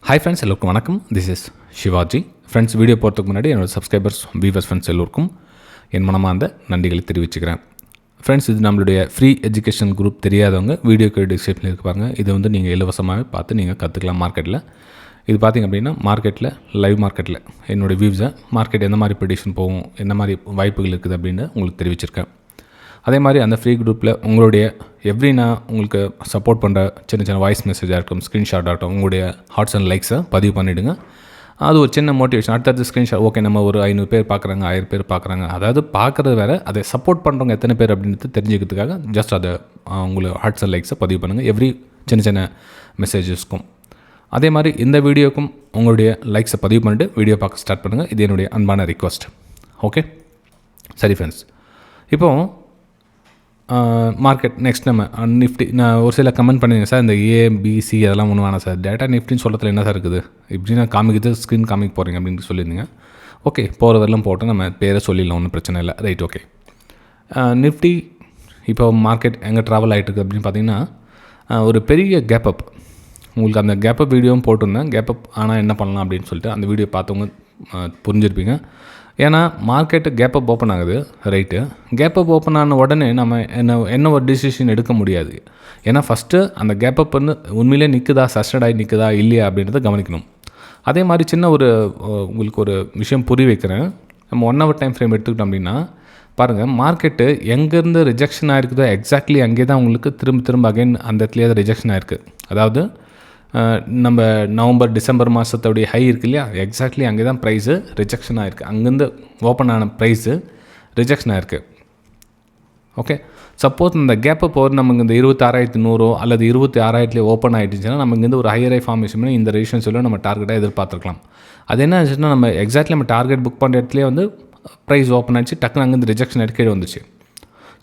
Hi friends, எல்லோருக்கும் வணக்கம். This is Shivaji. Friends, video போகிறதுக்கு முன்னாடி என்னோடய சப்ஸ்கிரைபர்ஸ், வியூவர்ஸ், ஃப்ரெண்ட்ஸ் எல்லோருக்கும் என் மனமார்ந்த நன்றிகளை தெரிவிச்சுக்கிறேன். ஃப்ரெண்ட்ஸ், இது நம்மளுடைய ஃப்ரீ எஜுகேஷன் குரூப். தெரியாதவங்க வீடியோக்கு டிஸ்கிரிப்ஷனில் இருப்பாங்க. இது வந்து நீங்கள் இலவசமாகவே பார்த்து நீங்கள் கற்றுக்கலாம் மார்க்கெட்டில். இது பார்த்திங்க அப்படின்னா மார்க்கெட்டில், லைவ் மார்க்கெட்டில் என்னோடய வியூஸை மார்க்கெட் எந்த மாதிரி ப்ரெடிக்ஷன் போகும், என்ன மாதிரி வாய்ப்புகள் இருக்குது அப்படின்னு உங்களுக்கு தெரிவிச்சிருக்கேன். அதே மாதிரி அந்த ஃப்ரீ குரூப்பில் உங்களுடைய நான் உங்களுக்கு சப்போர்ட் பண்ணுற சின்ன சின்ன வாய்ஸ் மெசேஜாக இருக்கட்டும், ஸ்க்ரீன்ஷாட் ஆகட்டும், உங்களுடைய ஹார்ட்ஸ் அண்ட் லைக்ஸை பதிவு பண்ணிவிடுங்க. அது ஒரு சின்ன மோட்டிவேஷன். அடுத்தடுத்து ஸ்க்ரீன்ஷாட், ஓகே நம்ம ஒரு 500 பேர் பார்க்குறாங்க, 1000 பேர் பார்க்குறாங்க, அதாவது பார்க்குறது வேறு, அதை சப்போர்ட் பண்ணுறவங்க எத்தனை பேர் அப்படின்றது தெரிஞ்சுக்கிறதுக்காக ஜஸ்ட் அதை உங்களுக்கு ஹார்ட்ஸ் அண்ட் லைக்ஸை பதிவு பண்ணுங்கள் சின்ன சின்ன மெசேஜஸ்க்கும். அதே மாதிரி இந்த வீடியோக்கும் உங்களுடைய லைக்ஸை பதிவு பண்ணிவிட்டு வீடியோ பார்க்க ஸ்டார்ட் பண்ணுங்கள். இது என்னுடைய அன்பான ரிக்வஸ்ட். ஓகே, சரி ஃப்ரெண்ட்ஸ். இப்போது மார்க்கெட் நெக்ஸ்ட் நம்ம நிஃப்டி. நான் ஒரு சில கமெண்ட் பண்ணியிருந்தேன் சார், இந்த ஏபிசி அதெல்லாம் ஒன்றும் வேணாம் சார், டேட்டா நிஃப்டின்னு சொல்கிறதுல என்ன சார் இருக்குது, இப்படி நான் காமிக்கிறது ஸ்க்ரீன் காமிக்க போகிறீங்க அப்படின்னு சொல்லியிருந்தீங்க. ஓகே, போகிற வரலாம் போட்டு நம்ம பேரை சொல்லிடலாம், ஒன்றும் பிரச்சனை இல்லை. Right, okay. நிஃப்டி இப்போ மார்க்கெட் எங்கே ட்ராவல் ஆகிட்டுருக்கு அப்படின்னு பார்த்தீங்கன்னா, ஒரு பெரிய கேப் அப். உங்களுக்கு அந்த கேப் அப் வீடியோவும் போட்டிருந்தேன். கேப் அப் ஆனால் என்ன பண்ணலாம் அப்படின்னு சொல்லிட்டு அந்த வீடியோ பார்த்தவங்க புரிஞ்சிருப்பீங்க. ஏன்னா மார்க்கெட்டு கேப் அப் ஓப்பன் ஆகுது, ரைட்டு. கேப் அப் ஓப்பன் ஆன உடனே நம்ம என்ன ஒரு டிசிஷன் எடுக்க முடியாது. ஏன்னா ஃபஸ்ட்டு அந்த கேப் அப் வந்து உண்மையிலே நிற்குதா, சஸ்டட் ஆகி நிற்குதா இல்லையா அப்படின்றத கவனிக்கணும். அதே மாதிரி சின்ன உங்களுக்கு ஒரு விஷயம் புரிய வைக்கிறேன். நம்ம 1 hour டைம் ஃப்ரேம் எடுத்துக்கிட்டோம் அப்படின்னா பாருங்கள், மார்க்கெட்டு எங்கேருந்து ரிஜெக்ஷன் ஆகிருக்குதோ எக்ஸாக்ட்லி அங்கே தான் உங்களுக்கு திரும்ப அகைன் அந்த இடத்துலேயே தான் ரிஜெக்ஷன் ஆகிருக்கு. அதாவது நம்ம நவம்பர் டிசம்பர் மாதத்தோடைய ஹை இருக்குது இல்லையா, எக்ஸாக்ட்லி அங்கே தான் ப்ரைஸு ரிஜெக்ஷன் ஆகிருக்கு. அங்கேருந்து ஓப்பன் ஆன ப்ரைஸு ரிஜெக்ஷன் ஆகிருக்கு. ஓகே, சப்போஸ் இந்த கேப்பை போகிற நமக்கு இந்த 26,100 அல்லது 26,000 ஓப்பன் ஆகிடுச்சுன்னா நம்ம இங்கேருந்து ஒரு ஹையர் ஃபார்மேஷன் பண்ணி இந்த ரெசிஷன் சொல்லி நம்ம டார்கெட்டாக எதிர்பார்த்துருக்கலாம். அது என்ன ஆச்சுன்னா, நம்ம எக்ஸாக்ட்லி நம்ம டார்கெட் புக் பண்ணுற இடத்துலேயே வந்து ப்ரைஸ் ஓப்பன் ஆகிடுச்சு, டக்குன்னு அங்கேருந்து ரிஜெக்ஷன் ஆகிட்டு கீழே வந்துச்சு.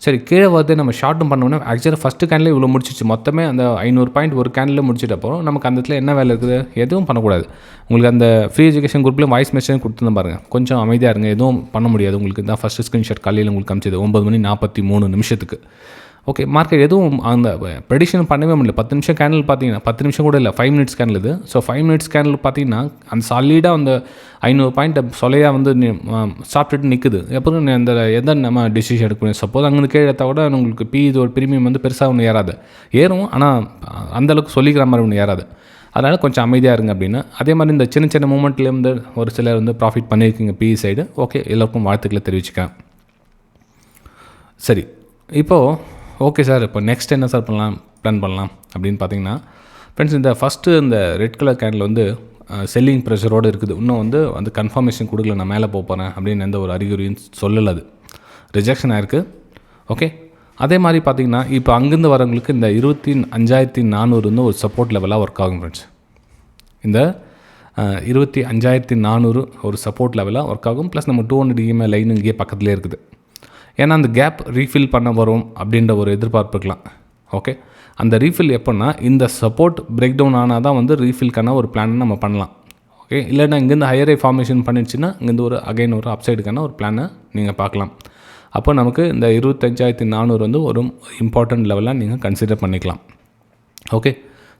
சரி, கீழே வந்து நம்ம ஷார்ட்டும் பண்ணோம்னா ஆக்சுவலாக ஃபஸ்ட்டு கேனில் இவ்வளோ முடிச்சிச்சு. மொத்தமே அந்த 500 பாயிண்ட் ஒரு கேனில் முடிச்சிட்டப்போ நமக்கு அந்த இடத்துல என்ன வேலை இருக்குது, எதுவும் பண்ணக்கூடாது. உங்களுக்கு அந்த ஃப்ரீ எஜுகேஷன் குரூப்லேயும் வாய்ஸ் மெசேஜ் கொடுத்துருந்தேன் பாருங்கள். கொஞ்சம் அமைதியாக இருங்க, எதுவும் பண்ண முடியாது. உங்களுக்கு தான் ஃபஸ்ட்டு ஸ்க்ரீன்ஷாட் காலையில் உங்களுக்கு அமிச்சது 9:43 ஓகே, மார்க்கெட் எதுவும் அந்த ப்ரெடிக்ஷன் பண்ணவே முடியல. 10 நிமிஷம் கேண்டில் பார்த்தீங்கன்னா, 10 நிமிஷம் கூட இல்லை, 5 மினிட்ஸ் கேண்டில் இது. ஸோ 5 மினிட்ஸ் கேண்டில் பார்த்தீங்கன்னா அந்த சாலிடாக அந்த 500 பாயிண்ட் சொலையாக வந்து சாப்பிட்டுட்டு நிற்குது. எப்போதும் அந்த எதை நம்ம டிசிஷன் எடுக்க முடியும். சப்போஸ் அங்கே கீழே எடுத்தால் கூட உங்களுக்கு இதோட ப்ரீமியம் வந்து பெருசாக ஒன்று ஏறாது, ஏறும், ஆனால் அந்தளவுக்கு சொல்லிக்கிற மாதிரி ஒன்று ஏறாது. அதனால் கொஞ்சம் அமைதியாக இருங்க அப்படின்னு. அதே மாதிரி இந்த சின்ன சின்ன மூமெண்ட்லேருந்து ஒரு சிலர் வந்து ப்ராஃபிட் பண்ணியிருக்கீங்க பிஇ சைடு. ஓகே, எல்லாருக்கும் வாழ்த்துக்களை தெரிவிச்சுக்கேன். சரி, இப்போது ஓகே சார், இப்போ நெக்ஸ்ட் என்ன சார் பிளான் பண்ணலாம் அப்படின்னு பார்த்தீங்கன்னா ஃப்ரெண்ட்ஸ், இந்த ஃபஸ்ட்டு இந்த ரெட் கலர் கேண்டில் வந்து செல்லிங் ப்ரெஷரோடு இருக்குது. இன்னும் வந்து கன்ஃபர்மேஷன் கொடுக்கல, நான் மேலே போகிறேன் அப்படின்னு எந்த ஒரு அறிகுறியும் சொல்லலை. அது ரிஜெக்ஷன் ஆகிருக்கு. ஓகே, அதே மாதிரி பார்த்தீங்கன்னா இப்போ அங்கேருந்து வரவங்களுக்கு இந்த 25,400 ஒரு சப்போர்ட் லெவலாக ஒர்க் ஆகும் ஃப்ரெண்ட்ஸ். இந்த 25,400 ஒரு சப்போர்ட் லெவலாக ஒர்க் ஆகும். ப்ளஸ் நம்ம 200 EMA லைன் இங்கேயே பக்கத்துலேயே இருக்குது. ஏன்னா அந்த கேப் ரீஃபில் பண்ண வரும் அப்படின்ற ஒரு எதிர்பார்ப்பு இருக்கலாம். ஓகே, அந்த ரீஃபில் எப்போன்னா இந்த சப்போர்ட் பிரேக் டவுன் ஆனால் தான் வந்து ரீஃபில்க்கான ஒரு பிளான் நம்ம பண்ணலாம். ஓகே, இல்லைன்னா இங்கேருந்து ஹையர் ஃபார்மேஷன் பண்ணிடுச்சுன்னா இங்கேருந்து ஒரு அப்சைடுக்கான ஒரு பிளானை நீங்கள் பார்க்கலாம். அப்போ நமக்கு இந்த 25,400 வந்து ஒரு இம்பார்ட்டண்ட் லெவலாக நீங்கள் கன்சிடர் பண்ணிக்கலாம். ஓகே,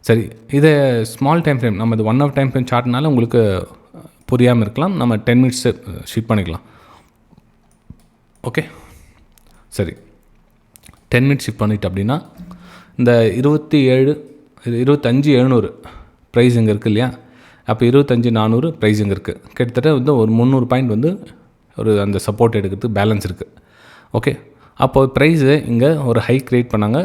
சரி, இதை ஸ்மால் டைம் ஃப்ரேம் நம்ம இது 1 hour டைம் ஃப்ரேம் சார்ட்னால உங்களுக்கு புரியாமல் இருக்கலாம். நம்ம 10 minutes ஷீட் பண்ணிக்கலாம். ஓகே, சரி, 10 minutes ஷிஃப்ட் பண்ணிட்டு அப்படின்னா இந்த 25,700 ப்ரைஸ் இங்கே இருக்குது இல்லையா, அப்போ 25,400 ப்ரைஸ் இங்கே இருக்குது. கிட்டத்தட்ட வந்து ஒரு 300 பாயிண்ட் வந்து ஒரு அந்த சப்போர்ட் எடுக்கிறதுக்கு பேலன்ஸ் இருக்குது. ஓகே, அப்போது ப்ரைஸு இங்கே ஒரு ஹை க்ரியேட் பண்ணாங்க,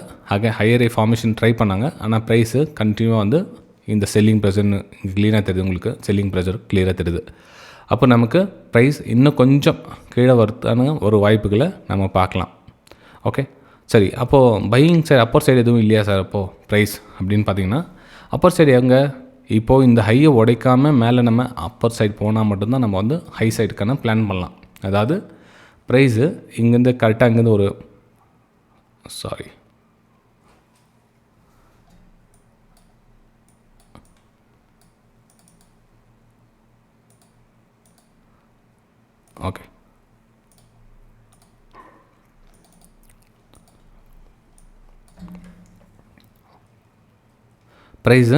ஹையர் ஃபார்மேஷன் ட்ரை பண்ணாங்க. ஆனால் ப்ரைஸு கண்டினியூவாக வந்து இந்த செல்லிங் ப்ரெஷர்னு இங்கே க்ளீனாக தெரியுது. உங்களுக்கு செல்லிங் ப்ரெஷர் கிளியராக தெரியுது. அப்போ நமக்கு ப்ரைஸ் இன்னும் கொஞ்சம் கீழே வரத்தான ஒரு வாய்ப்புகளை நம்ம பார்க்கலாம். ஓகே, சரி, அப்போது பையிங் சைடு அப்பர் சைடு எதுவும் இல்லையா சார் அப்போது ப்ரைஸ் அப்படின்னு பார்த்தீங்கன்னா, அப்பர் சைடு எங்கே இப்போது இந்த ஹையை உடைக்காமல் மேலே நம்ம அப்பர் சைடு போனால் மட்டும்தான் நம்ம வந்து ஹை சைடுக்கான பிளான் பண்ணலாம். அதாவது ப்ரைஸு இங்கேருந்து கரெக்டாக இங்கேருந்து ஒரு ஓகே, ப்ரைஸு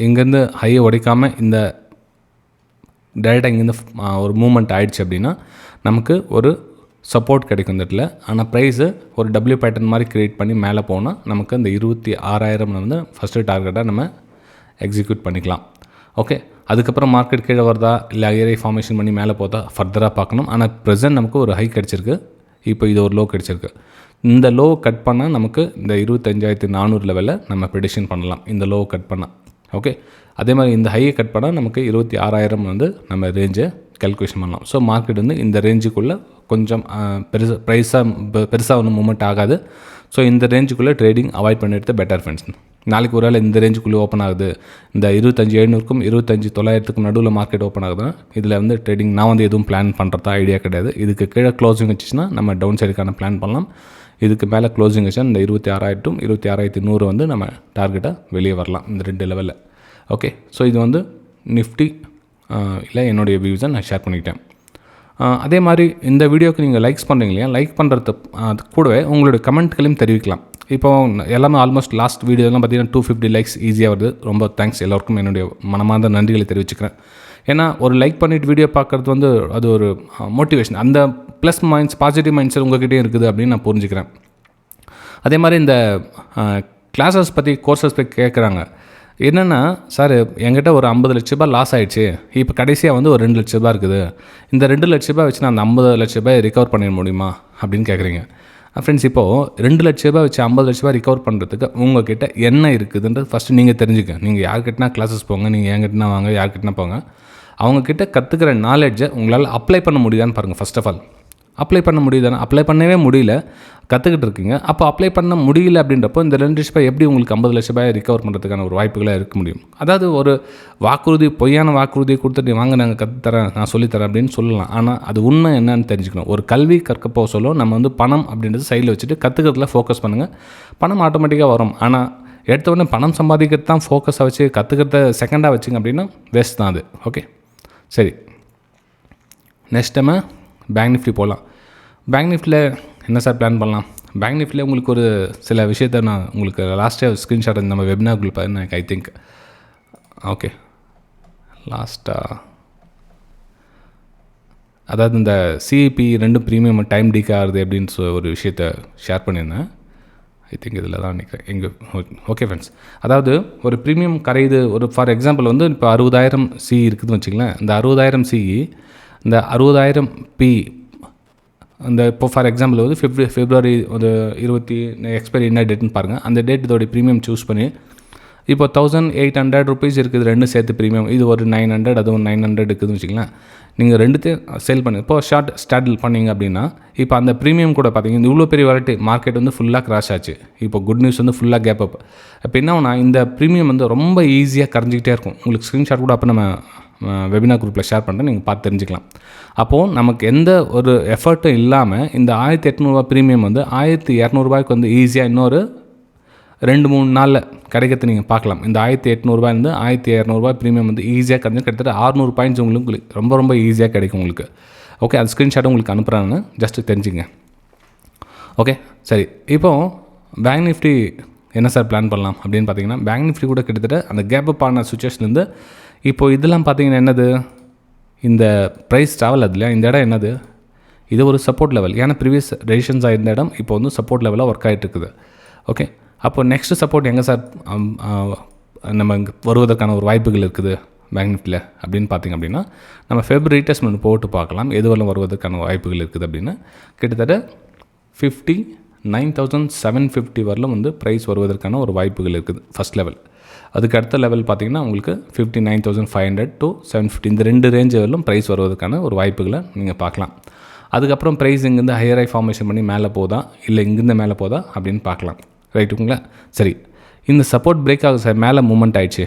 இங்கேருந்து ஹையை உடைக்காமல் இந்த டேரெக்டாக இங்கேருந்து ஒரு மூவ்மெண்ட் ஆகிடுச்சு அப்படின்னா நமக்கு ஒரு சப்போர்ட் கிடைக்கும் இந்த இடத்துல. ஆனால் ப்ரைஸு ஒரு டபிள்யூ பேட்டர்ன் மாதிரி க்ரியேட் பண்ணி மேலே போனால் நமக்கு அந்த 26,000 வந்து ஃபஸ்ட்டு டார்கெட்டாக நம்ம எக்ஸிக்யூட் பண்ணிக்கலாம். ஓகே, அதுக்கப்புறம் மார்க்கெட் கீழே வருதா இல்லை ஹையரை ஃபார்மேஷன் பண்ணி மேலே போதா ஃபர்தராக பார்க்கணும். ஆனால் ப்ரெசென்ட் நமக்கு ஒரு ஹை கிடச்சிருக்கு, இப்போ இது ஒரு லோ கிடச்சிருக்கு. இந்த லோ கட் பண்ணால் நமக்கு இந்த 25,400 லெவலில் நம்ம ப்ரெடிக்ஷன் பண்ணலாம் இந்த லோ கட் பண்ணால். ஓகே, அதே மாதிரி இந்த ஹையை கட் பண்ணால் நமக்கு 26,000 வந்து நம்ம ரேஞ்சை கேல்குலேஷன் பண்ணலாம். ஸோ மார்க்கெட் வந்து இந்த ரேஞ்சுக்குள்ளே கொஞ்சம் பெருசாக ஒன்றும் மூவ்மெண்ட் ஆகாது. ஸோ இந்த ரேஞ்சுக்குள்ளே ட்ரேடிங் அவாய்ட் பண்ணிடுறது பெட்டர் ஃப்ரெண்ட்ஸ். நாளைக்கு ஒரு வேளை இந்த ரேஞ்சுக்குள்ளே ஓப்பன் ஆகுது, இந்த 25,700க்கும் 25,900க்கும் நடுவில் மார்க்கெட் ஓப்பன் ஆகுதுன்னா இதில் வந்து ட்ரேடிங் நான் வந்து எதுவும் பிளான் பண்ணுறதா ஐடியா கிடையாது. இதுக்கு கீழே க்ளோசிங் வச்சுன்னா நம்ம டவுன் சைடுக்கான பிளான் பண்ணலாம். இதுக்கு மேலே க்ளோசிங் வச்சா இந்த 26,000 to 26,100 வந்து நம்ம டார்கெட்டாக வெளியே வரலாம் இந்த 2 லெவலில். ஓகே, ஸோ இது வந்து நிஃப்டி இல்லை என்னுடைய வியூஸை நான் ஷேர் பண்ணிக்கிட்டேன். அதே மாதிரி இந்த வீடியோக்கு நீங்கள் லைக்ஸ் பண்ணுறீங்க இல்லையா, லைக் பண்ணுறது கூடவே உங்களுடைய கமெண்ட்களையும் தெரிவிக்கலாம். இப்போ எல்லாமே ஆல்மோஸ்ட் லாஸ்ட் வீடியோலாம் பார்த்தீங்கன்னா 250 லைக்ஸ் ஈஸியாக வருது. ரொம்ப தேங்க்ஸ் எல்லோருக்கும், என்னுடைய மனமார்ந்த நன்றிகளை தெரிவிச்சுக்கிறேன். ஏன்னா ஒரு லைக் பண்ணிவிட்டு வீடியோ பார்க்குறது வந்து அது ஒரு மோட்டிவேஷன், அந்த plus minds positive mind set உங்கள்கிட்டே இருக்குது அப்படின்னு நான் புரிஞ்சுக்கிறேன். அதே மாதிரி இந்த கிளாஸஸ் பற்றி கோர்சஸ் பற்றி கேட்குறாங்க. என்னென்னா, சார் என்கிட்ட ஒரு 50 லட்ச ரூபாய் லாஸ் ஆகிடுச்சு, இப்போ கடைசியாக வந்து ஒரு 2 லட்ச ரூபா இருக்குது, இந்த 2 லட்ச ரூபாய் வச்சு நான் அந்த 50 லட்ச ரூபாய் ரிகவர் பண்ணிட முடியுமா அப்படின்னு கேட்குறீங்க. ஃப்ரெண்ட்ஸ், இப்போது 2 லட்ச ரூபாய் வச்சு 50 லட்ச ரூபாய் ரிகவர் பண்ணுறதுக்கு உங்கள்கிட்ட என்ன இருக்குதுன்றது ஃபஸ்ட்டு நீங்கள் தெரிஞ்சுக்க. நீங்கள் யார்கிட்டனா கிளாஸஸ் போங்க, நீங்கள் என்கிட்டனா வாங்க, யார்கிட்டனா போங்க, அவங்கக்கிட்ட கற்றுக்கிற நாலேஜை உங்களால் அப்ளை பண்ண முடியுதான்னு பாருங்கள். ஃபஸ்ட் ஆஃப் ஆல் அப்ளை பண்ண முடியுதானே? அப்ளை பண்ணவே முடியல, கற்றுக்கிட்டு இருக்கீங்க. அப்போ அப்ளை பண்ண முடியல அப்படின்றப்போ இந்த 2 லட்ச ரூபாய் எப்படி உங்களுக்கு 50 லட்ச ரூபாய் ரிகவர் பண்ணுறதுக்கான ஒரு வாய்ப்புகளாக இருக்க முடியும்? அதாவது ஒரு வாக்குறுதி, பொய்யான வாக்குறுதியை கொடுத்துட்டு வாங்க நாங்கள் கற்றுத்தரேன், நான் சொல்லித்தரேன் அப்படின்னு சொல்லலாம். ஆனால் அது உண்மை என்னன்னு தெரிஞ்சுக்கணும். ஒரு கல்வி கற்க போக சொல்ல நம்ம வந்து பணம் அப்படின்றது சைடில் வச்சுட்டு கற்றுக்கிறதுல ஃபோக்கஸ் பண்ணுங்கள், பணம் ஆட்டோமேட்டிக்காக வரும். ஆனால் எடுத்த உடனே பணம் சம்பாதிக்கிறது தான் ஃபோக்கஸாக வச்சு கற்றுக்கிறத செகண்டாக வச்சுங்க அப்படின்னா வேஸ்ட் தான் அது. ஓகே, சரி, நெக்ஸ்ட் நம்ம பேங்க் நிஃப்டி போகலாம். பேங்க் நிஃப்டியில் என்ன சார் பிளான் பண்ணலாம்? பேங்க் நிஃப்டியில் உங்களுக்கு ஒரு சில விஷயத்தை நான் உங்களுக்கு லாஸ்ட்டாக ஸ்க்ரீன்ஷாட் நம்ம வெபினார் குரூப் எனக்கு ஐ திங்க் ஓகே அதாவது இந்த சிஇபி 2 ப்ரீமியம் டைம் டீக் ஆகுது அப்படின்னு ஒரு விஷயத்தை ஷேர் பண்ணியிருந்தேன். ஐ திங்க் இதில் தான் நினைக்கிறேன் எங்கள். ஓகே ஃப்ரெண்ட்ஸ், அதாவது ஒரு ப்ரீமியம் கரையுது, ஒரு ஃபார் எக்ஸாம்பிள் வந்து இப்போ 60,000 சி இருக்குதுன்னு வச்சுங்களேன். இந்த 60,000 சி, இந்த 60,000 பி, அந்த இப்போ ஃபார் எக்ஸாம்பிள் வந்து February ஒரு 20 எக்ஸ்பைரி என்ன டேட்னு பாருங்கள். அந்த டேட் இதோடைய ப்ரீமியம் சூஸ் பண்ணி இப்போ 1,800 ருபீஸ் இருக்குது, 2 சேர்த்து ப்ரீமியம். இது ஒரு 900, அது ஒரு 900 இருக்குதுன்னு வச்சுக்கலாம். நீங்கள் 2த்தையும் சேல் பண்ணி இப்போ ஷார்ட் ஸ்டார்டில் பண்ணிங்க அப்படின்னா இப்போ அந்த ப்ரீமியம் கூட பார்த்தீங்கன்னா இவ்வளோ பெரிய வாரட்டி மார்க்கெட் வந்து ஃபுல்லாக கிராஷ் ஆச்சு. இப்போ குட் நியூஸ் வந்து ஃபுல்லாக கேப் அப். இப்போ என்ன ஆகுனா இந்த ப்ரீமியம் வந்து ரொம்ப ஈஸியாக கரைஞ்சிக்கிட்டே இருக்கும். உங்களுக்கு ஸ்க்ரீன்ஷாட் கூட அப்போ நம்ம வெபினார் குரூப்பில் ஷேர் பண்ணுறேன், நீங்கள் பார்த்து தெரிஞ்சுக்கலாம். அப்போது நமக்கு எந்த ஒரு எஃபர்ட்டும் இல்லாமல் இந்த 1,800 ப்ரீமியம் வந்து 1,200 வந்து ஈஸியாக இன்னொரு 2-3 நாளில் கிடைக்கிறது நீங்கள் பார்க்கலாம். இந்த 1,800 1,200 ப்ரீமியம் வந்து ஈஸியாக கிடைக்கும். கிட்டத்தட்ட 600 பாயிண்ட்ஸ் உங்களுக்கு ரொம்ப ரொம்ப ஈஸியாக கிடைக்கும் உங்களுக்கு. ஓகே, அது ஸ்க்ரீன்ஷாட் உங்களுக்கு அனுப்புகிறாங்க, ஜஸ்ட்டு தெரிஞ்சுங்க. ஓகே, சரி, இப்போது பேங்க் நிஃப்டி என்ன சார் பிளான் பண்ணலாம் அப்படின்னு பார்த்தீங்கன்னா, பேங்க் நிஃப்டி கூட கிட்டத்தட்ட அந்த கேப் அப் ஆன சுச்சுவேஷன்லேருந்து இப்போது இதெல்லாம் பார்த்தீங்கன்னா என்னது, இந்த ப்ரைஸ் ட்ராவல் அது இல்லையா, இந்த இடம் என்னது, இது ஒரு சப்போர்ட் லெவல். ஏன்னா ப்ரீவியஸ் ரெசிஸ்டன்ஸ் ஆகிருந்த இடம் இப்போ வந்து சப்போர்ட் லெவலாக ஒர்க் ஆகிட்டு இருக்குது. ஓகே, அப்போ நெக்ஸ்ட்டு சப்போர்ட் எங்கே சார் நம்ம வருவதற்கான ஒரு வாய்ப்புகள் இருக்குது பேங்க் நிஃப்டியில் அப்படின்னு பார்த்திங்க அப்படின்னா, நம்ம ஃபெப்ரவரி ரீட்ரேஸ்மெண்ட் போட்டு பார்க்கலாம் எது வரலும் வருவதற்கான வாய்ப்புகள் இருக்குது அப்படின்னு. கிட்டத்தட்ட 59,750 வரலும் வந்து ப்ரைஸ் வருவதற்கான ஒரு வாய்ப்புகள் இருக்குது ஃபஸ்ட் லெவல். அதுக்கு அடுத்த லெவல் பார்த்திங்கன்னா உங்களுக்கு 59,500 to 750 இந்த 2 ரேஞ்ச் வரலும் ப்ரைஸ் வருவதற்கான ஒரு வாய்ப்புகளை நீங்கள் பார்க்கலாம். அதுக்கப்புறம் ப்ரைஸ் இங்கேருந்து ஹையர் ஹை ஃபார்மேஷன் பண்ணி மேலே போதா இல்லை இங்கேருந்து மேலே போதா அப்படின்னு பார்க்கலாம். ரைட்டுங்களா? சரி, இந்த சப்போர்ட் பிரேக் ஆகுது சார், மேலே மூவ்மெண்ட் ஆகிடுச்சு,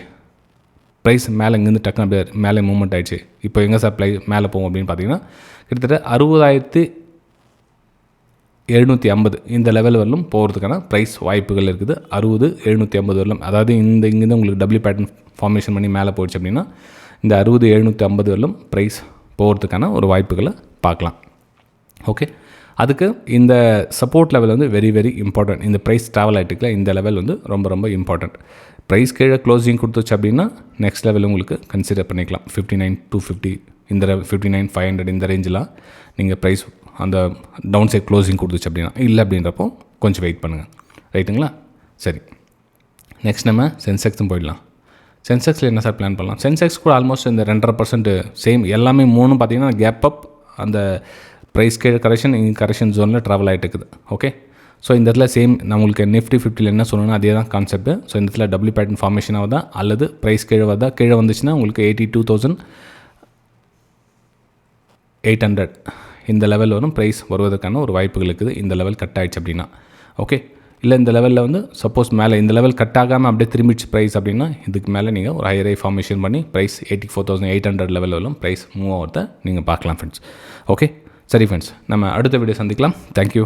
ப்ரைஸ் மேலே இங்கேருந்து டக்குனு அப்படியே மேலே மூவ்மெண்ட் ஆகிடுச்சு, இப்போ எங்கே சார் மேலே போகும் அப்படின்னு பார்த்தீங்கன்னா கிட்டத்தட்ட 60,750 இந்த லெவல் வரலும் போகிறதுக்கான ப்ரைஸ் வாய்ப்புகள் இருக்குது. 60,750 வரலும், அதாவது இங்கேருந்து உங்களுக்கு டபிள்யூ பேட்டர்ன் ஃபார்மேஷன் பண்ணி மேலே போயிடுச்சு அப்படின்னா இந்த 60,750 வரலும் ப்ரைஸ் போகிறதுக்கான ஒரு வாய்ப்புகளை பார்க்கலாம். ஓகே, அதுக்கு இந்த சப்போர்ட் லெவல் வந்து வெரி வெரி இம்பார்ட்டன்ட். இந்த ப்ரைஸ் ட்ராவல் ஆகிட்டுக்குல இந்த லெவல் வந்து ரொம்ப ரொம்ப இம்பார்ட்டன்ட். ப்ரைஸ் கீழே க்ளோசிங் கொடுத்துச்சு அப்படின்னா நெக்ஸ்ட் லெவல் உங்களுக்கு கன்சிடர் பண்ணிக்கலாம். 59,250 இந்த 59,500 இந்த ரேஞ்செலாம் நீங்கள் ப்ரைஸ் அந்த டவுன் சைட் க்ளோசிங் கொடுத்துச்சு அப்படின்னா. இல்லை அப்படின்றப்போ கொஞ்சம் வெயிட் பண்ணுங்கள். ரைட்டுங்களா? சரி, நெக்ஸ்ட் நம்ம சென்செக்ஸும் போயிடலாம். சென்செக்ஸில் என்ன சார் பிளான் பண்ணலாம்? சென்செக்ஸ் கூட ஆல்மோஸ்ட் இந்த 2.5% சேம் எல்லாமே மூணும் பார்த்தீங்கன்னா கேப் அப் அந்த ப்ரைஸ் கீழே கரெக்ஷன் இங்கே கரெக்ஷன் ஜோனில் ட்ராவல் ஆகிட்டு இருக்குது. ஓகே, ஸோ இந்த இடத்துல சேம் நம்மளுக்கு நிஃப்டி 50 என்ன சொல்லணும்னா அதே தான் கான்செப்ட். ஸோ இந்த இடத்துல டபுள் பேட்டர்ன் ஃபார்மேஷன் ஆகுதா அல்லது ப்ரைஸ் கீழே வருதா? கீழே வந்துச்சுன்னா உங்களுக்கு 82,800 இந்த லெவல் வரும். ப்ரைஸ் வருவதற்கான ஒரு வாய்ப்புகள் இருக்குது இந்த லெவல் கட் ஆகிடுச்சு அப்படின்னா. ஓகே, இல்லை இந்த லெவலில் வந்து சப்போஸ் மேலே இந்த லெவல் கட் ஆகாமல் அப்படியே திரும்பிடுச்சு ப்ரைஸ் அப்படின்னா இதுக்கு மேலே நீங்கள் ஒரு ஹையர் ஃபார்மேஷன் பண்ணி ப்ரைஸ் 84,800 லெவல் வரலும் ப்ரைஸ் மூவ் ஆகிறத நீங்கள் பார்க்கலாம் ஃப்ரெண்ட்ஸ். ஓகே, சரி ஃப்ரெண்ட்ஸ், நம்ம அடுத்த வீடியோ சந்திக்கலாம். தேங்க்யூ.